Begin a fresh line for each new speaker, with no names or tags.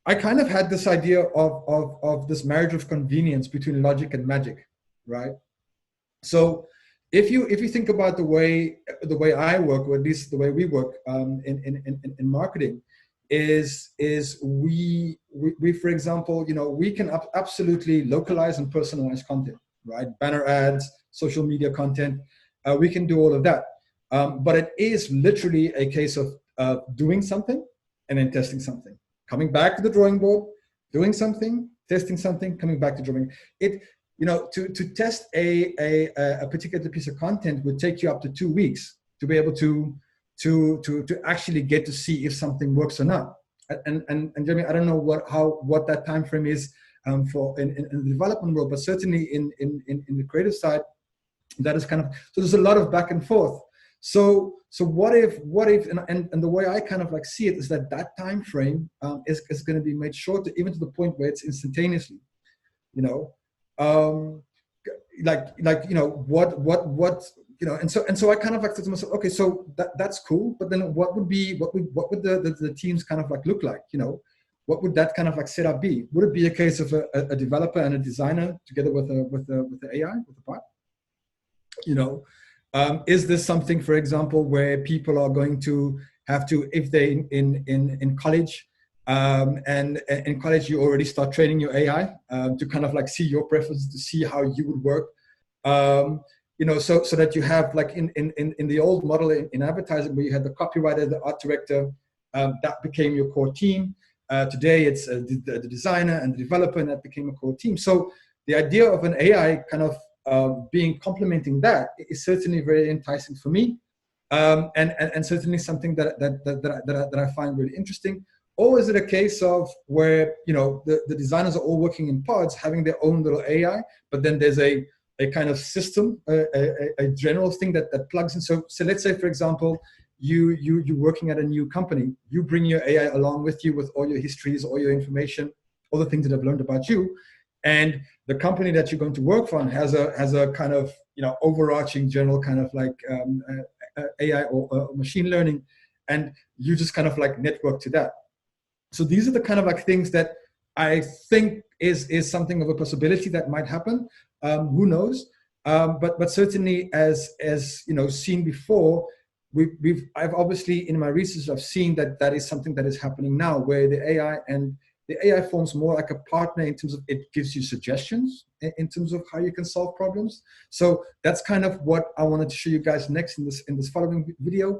I kind of had this idea of this marriage of convenience between logic and magic, right? So if you think about the way I work, or at least the way we work in marketing, is we for example, we can absolutely localize and personalize content, right? Banner ads, social media content, we can do all of that. But it is literally a case of doing something and then testing something, coming back to the drawing board, doing something, testing something, coming back to drawing it. To test a particular piece of content would take you up to 2 weeks to be able to actually get to see if something works or not. And Jeremy, I don't know what that time frame is for in the development world, but certainly in the creative side, that is kind of, so there's a lot of back and forth. So what if and the way I kind of like see it is that time frame is going to be made shorter, even to the point where it's instantaneously, and so I kind of like said to myself, okay, so that's cool, but then what would the teams kind of like look like? What would that kind of like setup be? Would it be a case of a developer and a designer together with the AI, with the bot? Is this something, for example, where people are going to have to, if they in college, and in college you already start training your AI to kind of like see your preferences, to see how you would work, so that you have, like in the old model in advertising, where you had the copywriter, the art director, that became your core team. Today it's the designer and the developer, and that became a core team. So the idea of an AI kind of being complementing that is certainly very enticing for me, and certainly something that I find really interesting. Or is it a case of where the designers are all working in pods, having their own little AI, but then there's a kind of system, a general thing that plugs in. So let's say, for example, you're working at a new company, you bring your AI along with you with all your histories, all your information, all the things that I've learned about you. And the company that you're going to work for has a kind of overarching general kind of like AI or machine learning, and you just kind of like network to that. So these are the kind of like things that I think is something of a possibility that might happen. Who knows? But certainly, as seen before, I've obviously in my research I've seen that is something that is happening now, where the AI forms more like a partner in terms of it gives you suggestions in terms of how you can solve problems. So that's kind of what I wanted to show you guys next in this following video.